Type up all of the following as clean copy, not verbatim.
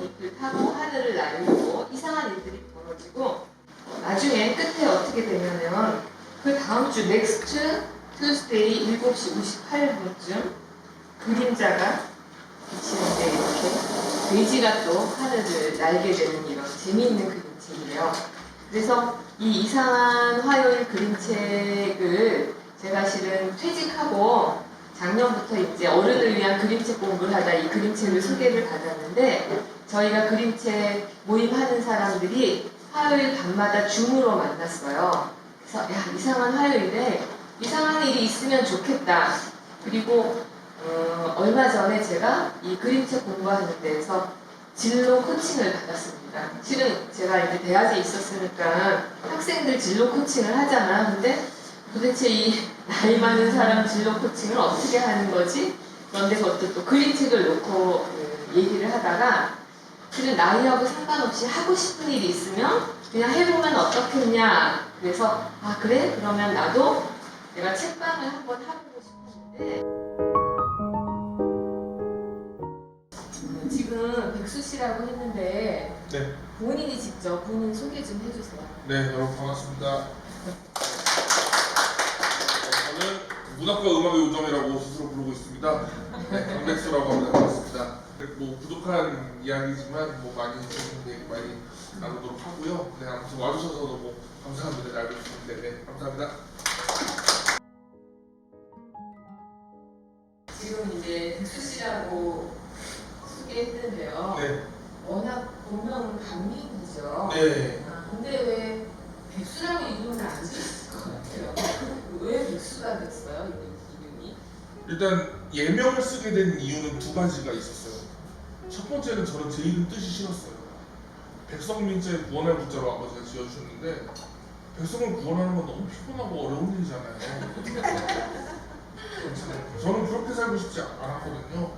나뭇잎을 타고 하늘을 나르고 이상한 일들이 벌어지고 나중에 끝에 어떻게 되냐면 그 다음 주 넥스트 투스데이 7시 58분쯤 그림자가 비치는데 이렇게 돼지가 또 하늘을 날게 되는 이런 재미있는 그림책이에요. 그래서 이 이상한 화요일 그림책을 제가 실은 퇴직하고 작년부터 이제 어른을 위한 그림책 공부를 하다 이 그림책을 소개를 받았는데 저희가 그림책 모임하는 사람들이 화요일 밤마다 줌으로 만났어요. 그래서 야 이상한 화요일에 이상한 일이 있으면 좋겠다. 그리고 얼마 전에 제가 이 그림책 공부하는 데에서 진로 코칭을 받았습니다. 실은 제가 이제 대학에 있었으니까 학생들 진로 코칭을 하잖아. 근데 도대체 이 나이 많은 사람 진로 코칭을 어떻게 하는 거지? 그런데 그것도 또 그림책을 놓고 얘기를 하다가 실은 나이하고 상관없이 하고 싶은 일이 있으면 그냥 해보면 어떻겠냐. 그래서 아 그래? 그러면 나도 내가 책방을 한번 해보고 싶었는데 지금 백수 씨라고 했는데 네. 본인이 직접 본인 소개 좀 해주세요. 네, 여러분 반갑습니다. 저는 문학과 음악의 우정이라고 스스로 부르고 있습니다. 네, 강백수라고 합니다. 반갑습니다. 뭐 부족한 이야기지만 뭐 많이 재밌는 얘기 많이 나누도록 하고요. 네, 아무튼 와주셔서 너무 감사합니다. 잘 뵙겠습니다. 네, 감사합니다. 지금 이제 백수 씨라고 소개했는데요. 네. 워낙 본명은 강민이죠. 네. 근데 왜 백수라고 이름을 안 지었을 것 같아요? 왜 백수가 됐어요? 이름이? 일단 예명을 쓰게 된 이유는 두 가지가 있었어요. 첫 번째는 저는 제 이름 뜻이 싫었어요. 백성민자에 구원할 문자로 아버지가 지어주셨는데 백성을 구원하는 건 너무 피곤하고 어려운 일이잖아요. 저는 그렇게 살고 싶지 않았거든요.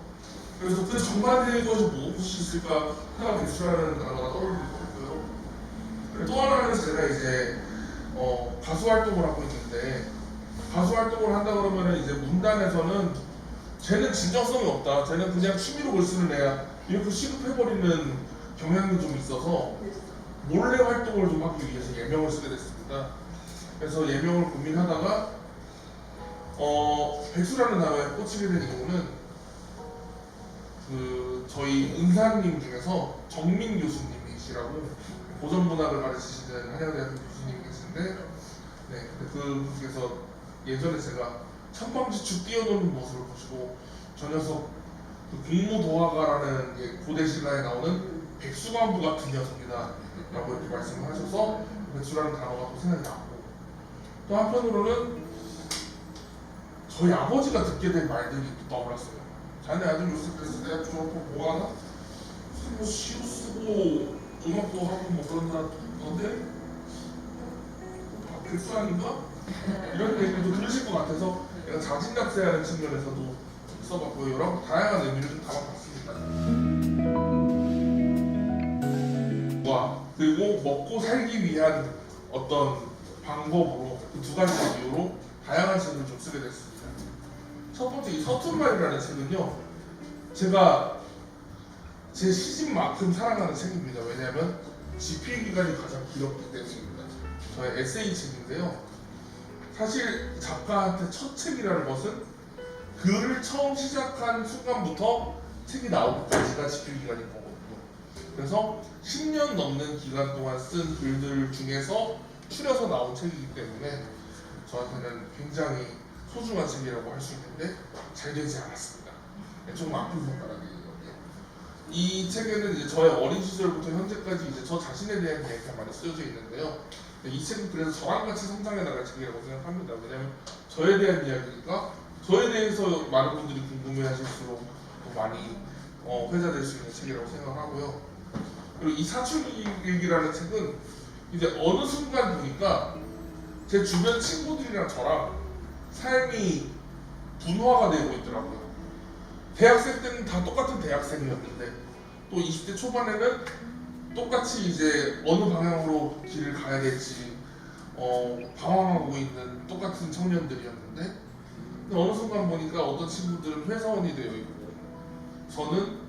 그래서 그 정반대의 것이 무엇이 있을까 하나 백수라는 단어가 떠오르는 거고요. 또 하나는 제가 이제 가수 활동을 하고 있는데 가수 활동을 한다 그러면은 이제 문단에서는 쟤는 진정성이 없다. 쟤는 그냥 취미로 글 쓰는 애야. 이렇게 취급해버리는 경향이 좀 있어서 몰래 활동을 좀 하기 위해서 예명을 쓰게 됐습니다. 그래서 예명을 고민하다가 백수라는 단어에 꽂히게 된 이유는 그 저희 은사님 중에서 정민 교수님이시라고 고전문학을 가르치시는 한양대학교 교수님이 계신데 네, 근데 그 분께서 예전에 제가 천방지축 뛰어노는 모습을 보시고 저 녀석 그 공무도화가라는 고대 신화에 나오는 백수관부 같은 녀석이다 라고 이렇게 말씀을 하셔서 백수라는 단어가 또 생각이 났고 또 한편으로는 저희 아버지가 듣게 된 말들이 또 떠올랐어요. 자네 아들 요새 그래서 대학 졸업하고 뭐 하나? 뭐 시도 쓰고 음악도 하고 뭐 그런다던데 백수 아닌가? 이런 얘기도 들으실 것 같아서 약간 자진납세하는 측면에서도 써봤고요. 여러 다양한 의미를 좀 담아봤습니다. 와 그리고 먹고 살기 위한 어떤 방법으로 그 두 가지 이유로 다양한 책을 좀 쓰게 됐습니다. 첫 번째 이 서툰 말이라는 책은요. 제가 제 시집만큼 사랑하는 책입니다. 왜냐하면 집필 기간이 가장 길었기 때문입니다. 저의 에세이 책인데요. 사실 작가한테 첫 책이라는 것은 글을 처음 시작한 순간부터 책이 나오기까지가 집필 기간인 거거든요. 그래서 10년 넘는 기간 동안 쓴 글들 중에서 추려서 나온 책이기 때문에 저한테는 굉장히 소중한 책이라고 할 수 있는데 잘 되지 않았습니다. 좀 아픈 손가락이에요. 이 책에는 이제 저의 어린 시절부터 현재까지 이제 저 자신에 대한 이야기가 많이 쓰여져 있는데요. 이 책은 그래서 저랑 같이 성장해 나갈 책이라고 생각합니다. 왜냐하면 저에 대한 이야기니까 저에 대해서 많은 분들이 궁금해하실수록 더 많이 회자될 수 있는 책이라고 생각하고요. 그리고 이 사춘기일기라는 책은 이제 어느 순간 보니까 제 주변 친구들이랑 저랑 삶이 분화가 되고 있더라고요. 대학생 때는 다 똑같은 대학생이었는데 또 20대 초반에는 똑같이 이제 어느 방향으로 길을 가야 될지 방황하고 있는 똑같은 청년들이었는데 어느 순간 보니까 어떤 친구들은 회사원이 되어 있고 저는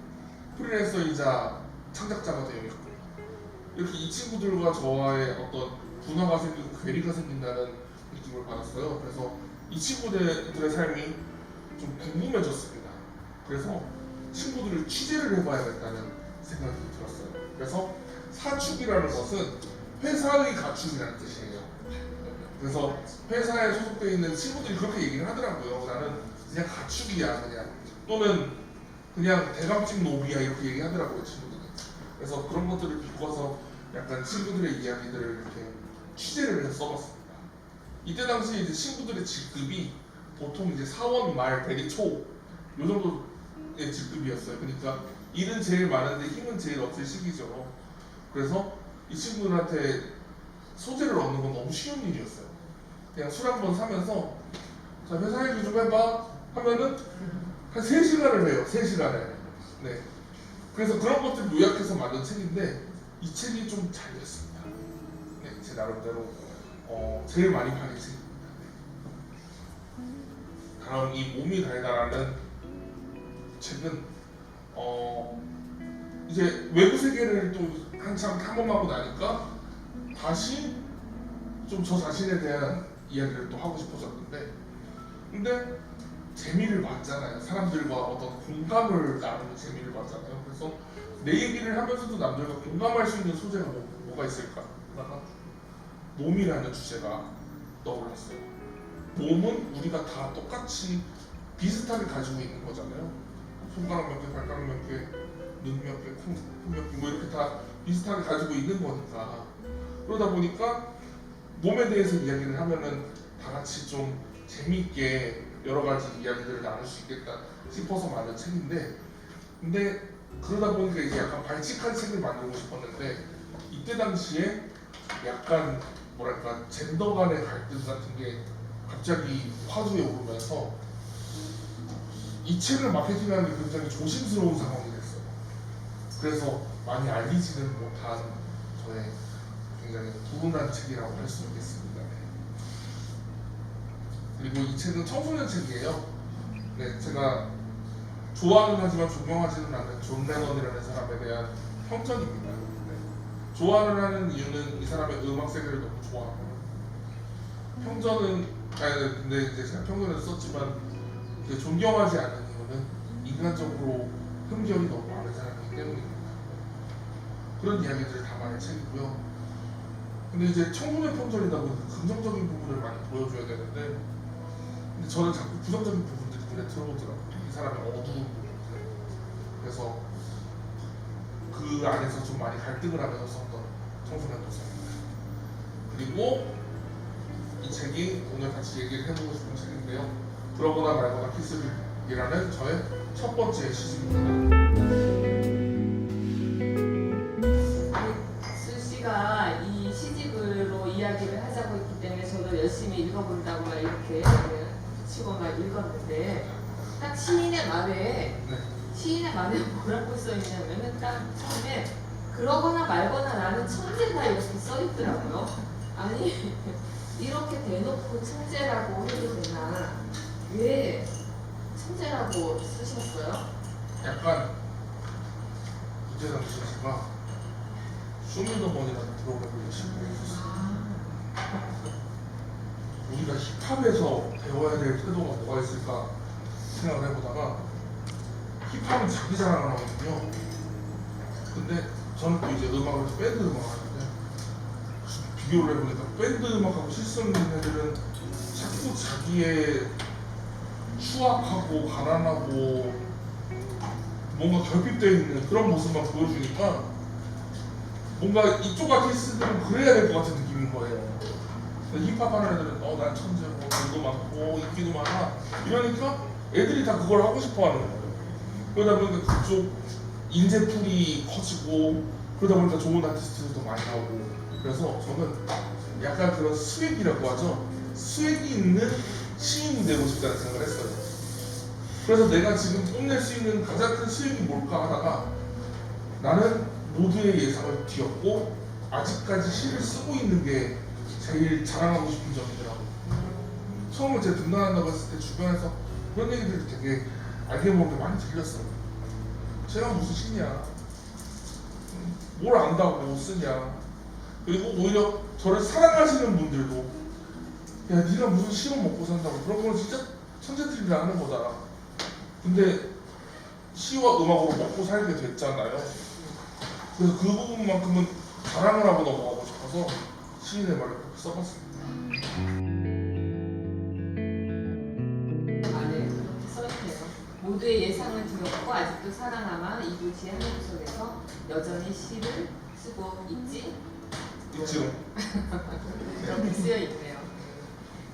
프리랜서이자 창작자가 되어 있고 이렇게 이 친구들과 저와의 어떤 분화가 생기고 괴리가 생긴다는 느낌을 받았어요. 그래서 이 친구들의 삶이 좀 궁금해졌습니다. 그래서 친구들을 취재를 해봐야겠다는 생각이 들었어요. 그래서 사축이라는 것은 회사의 가축이라는 뜻이에요. 그래서 회사에 소속되어 있는 친구들이 그렇게 얘기를 하더라고요. 나는 그냥 가축이야, 그냥. 또는 그냥 대감집 노비야, 이렇게 얘기하더라고요, 친구들이. 그래서 그런 것들을 비꼬아서 약간 친구들의 이야기들을 이렇게 취재를 해서 써봤습니다. 이때 당시 이제 친구들의 직급이 보통 이제 사원 말 대리 초 요 정도의 직급이었어요. 그러니까 일은 제일 많은데 힘은 제일 없을 시기죠. 그래서 이 친구들한테 소재를 얻는 건 너무 쉬운 일이었어요. 그냥 술 한 번 사면서 자 회사 얘기 좀 해봐 하면은 한 3시간을 해요. 3시간을. 네. 그래서 그런 것들 요약해서 만든 책인데 이 책이 좀 잘 됐습니다. 네, 제 나름대로 제일 많이 팔린 책입니다. 네. 다음 이 몸이 달다라는 책은 이제 외부 세계를 또 한참 탐험하고 나니까 다시 좀 저 자신에 대한 이야기를 또 하고 싶어졌는데 근데 재미를 봤잖아요. 사람들과 어떤 공감을 나누는 재미를 봤잖아요. 그래서 내 얘기를 하면서도 남들과 공감할 수 있는 소재가 뭐가 있을까 하다가 몸이라는 주제가 떠올랐어요. 몸은 우리가 다 똑같이 비슷하게 가지고 있는 거잖아요. 손가락 몇 개, 발가락 몇 개, 눈 몇 개, 코 몇 개, 뭐 이렇게 다 비슷하게 가지고 있는 거니까 그러다 보니까 몸에 대해서 이야기를 하면은 다 같이 좀 재미있게 여러 가지 이야기들을 나눌 수 있겠다 싶어서 만든 책인데 근데 그러다 보니까 이제 약간 발칙한 책을 만들고 싶었는데 이때 당시에 약간 뭐랄까 젠더 간의 갈등 같은 게 갑자기 화두에 오르면서 이 책을 마케팅하는 게 굉장히 조심스러운 상황이 됐어요. 그래서 많이 알리지는 못한 저의 굉장히 불운한 책이라고 할 수 있겠습니다. 네. 그리고 이 책은 청소년 책이에요. 네, 제가 좋아는 하지만 존경하지는 않는 존 레논이라는 사람에 대한 평전입니다. 네. 좋아를 하는 이유는 이 사람의 음악 세계를 너무 좋아하고 평전은 근데 이제 제가 평전에서 썼지만 존경하지 않는 이유는 인간적으로 흠결이 너무 많은 사람이기 때문입니다. 그런 이야기들을 담아낸 책이고요. 근데 이제 청소년 평전이다 보니까 긍정적인 부분을 많이 보여줘야 되는데 근데 저는 자꾸 부정적인 부분들이 눈에 들어오더라고요. 이 사람의 어두운 부분들. 그래서 그 안에서 좀 많이 갈등을 하면서 썼던 청소년 도서입니다. 그리고 이 책이 오늘 같이 얘기를 해보고 싶은 책인데요. 그러거나 말거나 키스빅이라는 저의 첫 번째 시집입니다. 수씨가 이 시집으로 이야기를 하자고 했기 때문에 저도 열심히 읽어본다고 막 이렇게 치고 막 읽었는데 딱 시인의 말에 뭐라고 써있냐면은 딱 처음에 그러거나 말거나 나는 천재다 이렇게 써있더라고요. 아니 이렇게 대놓고 천재라고 해도 되나? 왜 천재라고 쓰셨어요? 약간 이때 당시 제가 쇼미더머니라는 프로그램을 열심히 했었어요. 우리가 힙합에서 배워야 될 태도가 뭐가 있을까 생각을 해보다가 힙합은 자기 자랑을 하거든요. 근데 저는 또 이제 음악을 밴드 음악을 하는데 비교를 해보니까 밴드 음악하고 실습 있는 애들은 자꾸 자기의 추악하고 가난하고 뭔가 결핍되어 있는 그런 모습만 보여주니까 뭔가 이쪽 아티스트들은 그래야 될 것 같은 느낌인 거예요. 힙합 하는 애들은 난 천재고 돈도 많고 인기도 많아 이러니까 애들이 다 그걸 하고 싶어 하는 거예요. 그러다 보니까 그쪽 인재풀이 커지고 그러다 보니까 좋은 아티스트들도 많이 나오고 그래서 저는 약간 그런 스웩이라고 하죠. 스웩이 있는 시인이 되고 싶다는 생각을 했어요. 그래서 내가 지금 뽐낼 수 있는 가장 큰 스웩이 뭘까 하다가 나는 모두의 예상을 뒤엎고 아직까지 시를 쓰고 있는 게 제일 자랑하고 싶은 점이더라고요. 처음에 제가 등단한다고 했을 때 주변에서 그런 얘기들이 되게 알게 모르게 많이 들렸어요. 제가 무슨 시냐? 뭘 안다고 쓰냐. 그리고 오히려 저를 사랑하시는 분들도 야 네가 무슨 시로 먹고 산다고 그런 건 진짜 천재들이라 하는 거다. 근데 시와 음악으로 먹고 살게 됐잖아요. 그래서 그 부분만큼은 자랑을 하고 넘어가고 싶어서 시인의 말을 그렇게 써봤습니다. 안에 그렇게 써있네요. 모두의 예상을 들었고 아직도 살아남아 이 도시의 한 구석에서 여전히 시를 쓰고 있지. 있지롱. 그렇게 쓰여 있네요.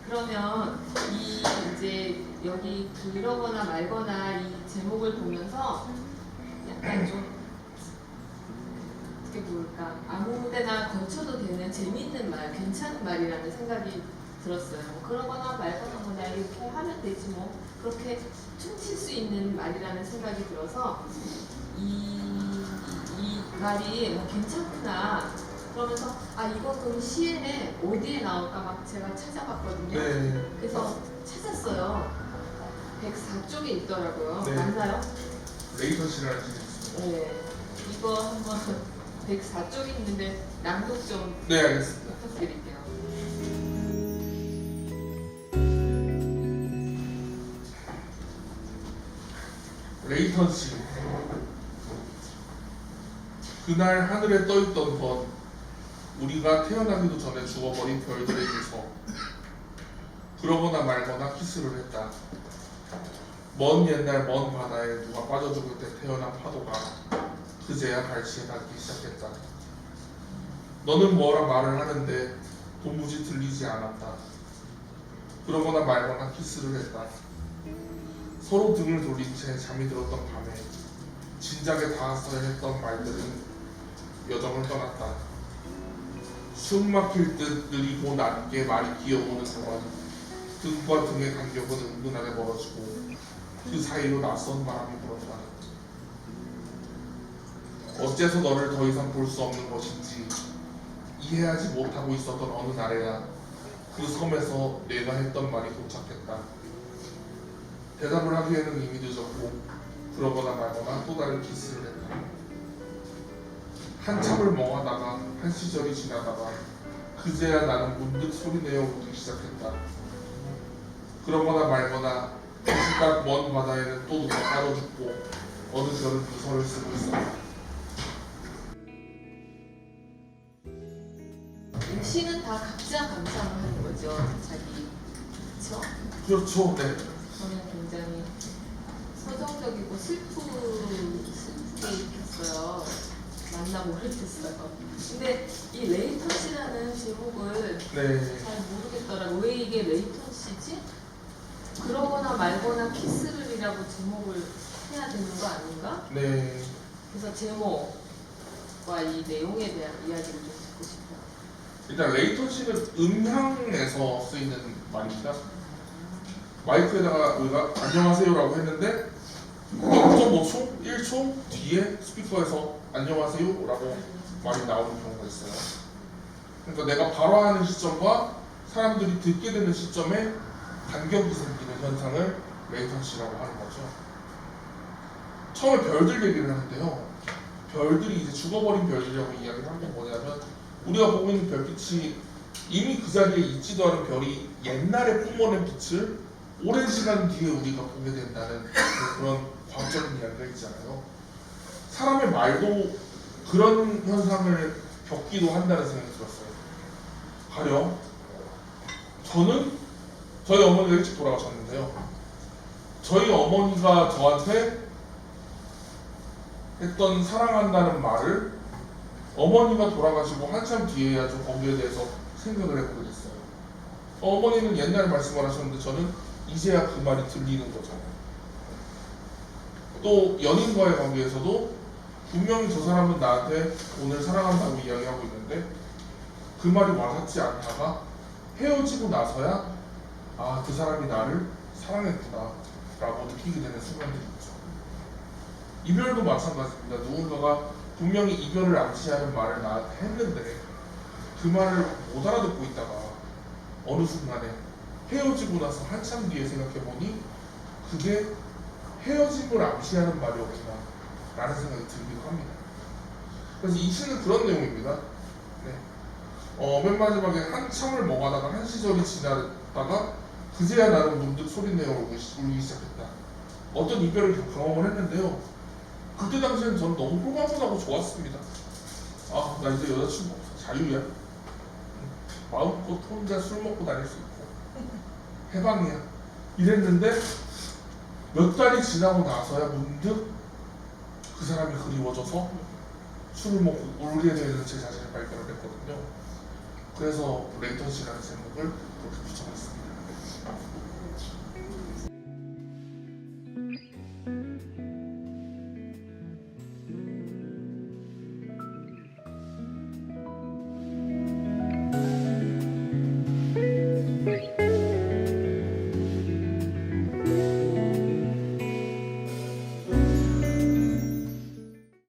그러면 이 이제 여기 그러거나 말거나 이 제목을 보면서 약간 좀 어떻게 볼까 아무데나 걸쳐도 되는 재미있는 말, 괜찮은 말이라는 생각이 들었어요. 뭐 그러거나 말거나 뭐나 이렇게 하면 되지 뭐 그렇게 퉁칠 수 있는 말이라는 생각이 들어서 이 말이 뭐 괜찮구나. 그러면서 아 이거 그럼 시에 어디에 나올까 막 제가 찾아봤거든요. 네. 그래서 찾았어요. 104쪽에 있더라고요. 네. 맞나요? 레이턴 씨라는 책이 있습니다. 네. 이거 한번 104쪽이 있는데 낭독 좀 네, 알겠습니다. 부탁드릴게요. 레이턴 씨. 그날 하늘에 떠있던 건 우리가 태어나기도 전에 죽어버린 별들에게서 그러거나 말거나 키스를 했다. 먼 옛날 먼 바다에 누가 빠져 죽을 때 태어난 파도가 그제야 발치에 닿기 시작했다. 너는 뭐라 말을 하는데 도무지 들리지 않았다. 그러거나 말거나 키스를 했다. 서로 등을 돌린 채 잠이 들었던 밤에 진작에 닿았어야 했던 말들은 여정을 떠났다. 숨 막힐 듯 느리고 낮게 말이 기어오는 동안 등과 등의 간격은 은근하게 멀어지고 그 사이로 낯선 바람이 불었다. 어째서 너를 더 이상 볼 수 없는 것인지 이해하지 못하고 있었던 어느 날에야 그 섬에서 내가 했던 말이 도착했다. 대답을 하기에는 이미 늦었고 그러거나 말거나 또 다른 키스를 했다. 한참을 멍하다가 한 시절이 지나다가 그제야 나는 문득 소리내어 울기 시작했다. 그러거나 말거나 그 시각 먼 바다에는 또 누가 빠져 죽고 어느 별은 유서를 쓰고 있었다. 시는 다 각자 감상을 하는 거죠. 자기 그렇죠? 그렇죠. 네. 저는 굉장히 서정적이고 슬프게 읽혔어요. 만나 모르겠어요. 근데 이 레이턴 씨라는 제목을 네. 잘 모르겠더라고. 왜 이게 레이턴 씨지? 그러거나 말거나 키스를이라고 제목을 해야 되는 거 아닌가? 네. 그래서 제목과 이 내용에 대한 이야기를 좀 듣고 싶어요. 일단 레이턴 씨는 음향에서 쓰이는 말입니다. 마이크에다가 우리가 안녕하세요라고 했는데 0.5초, 1초 뒤에 스피커에서 안녕하세요라고 말이 나오는 경우가 있어요. 그러니까 내가 발화하는 시점과 사람들이 듣게 되는 시점에 간격이 생기는 현상을 레이턴 씨라고 하는 거죠. 처음에 별들 얘기를 하는데요. 별들이 이제 죽어버린 별들이라고 이야기를 한 게 뭐냐면 우리가 보고 있는 별빛이 이미 그 자리에 있지도 않은 별이 옛날에 뿜어낸 빛을 오랜 시간 뒤에 우리가 보게 된다는 그런 과학적인 이야기가 있잖아요. 사람의 말도 그런 현상을 겪기도 한다는 생각이 들었어요. 가령 저는 저희 어머니가 일찍 돌아가셨는데요. 저희 어머니가 저한테 했던 사랑한다는 말을 어머니가 돌아가시고 한참 뒤에야 좀 거기에 대해서 생각을 해보게 됐어요. 어머니는 옛날 말씀을 하셨는데 저는 이제야 그 말이 들리는 거잖아요. 또 연인과의 관계에서도 분명히 저 사람은 나한테 오늘 사랑한다고 이야기하고 있는데 그 말이 와닿지 않다가 헤어지고 나서야 아, 그 사람이 나를 사랑했구나 라고 느끼게 되는 순간들이 있죠. 이별도 마찬가지입니다. 누군가가 분명히 이별을 암시하는 말을 나한테 했는데 그 말을 못 알아듣고 있다가 어느 순간에 헤어지고 나서 한참 뒤에 생각해보니 그게 헤어짐을 암시하는 말이었구나 라는 생각이 들기도 합니다. 그래서 이 시는 그런 내용입니다. 네. 맨 마지막에 한참을 멍하다가 한 시절이 지나다가 그제야 나는 문득 소리내어 울기 시작했다. 어떤 이별을 경험을 했는데요. 그때 당시에는 전 너무 홀가분하고 좋았습니다. 아, 나 이제 여자친구 없어. 자유야. 마음껏 혼자 술 먹고 다닐 수 있고 해방이야. 이랬는데 몇 달이 지나고 나서야 문득 그 사람이 그리워져서 술을 먹고 울게 되는 제 자신을 발견을 했거든요. 그래서 레이턴시라는 제목을 그렇게 붙여봤습니다.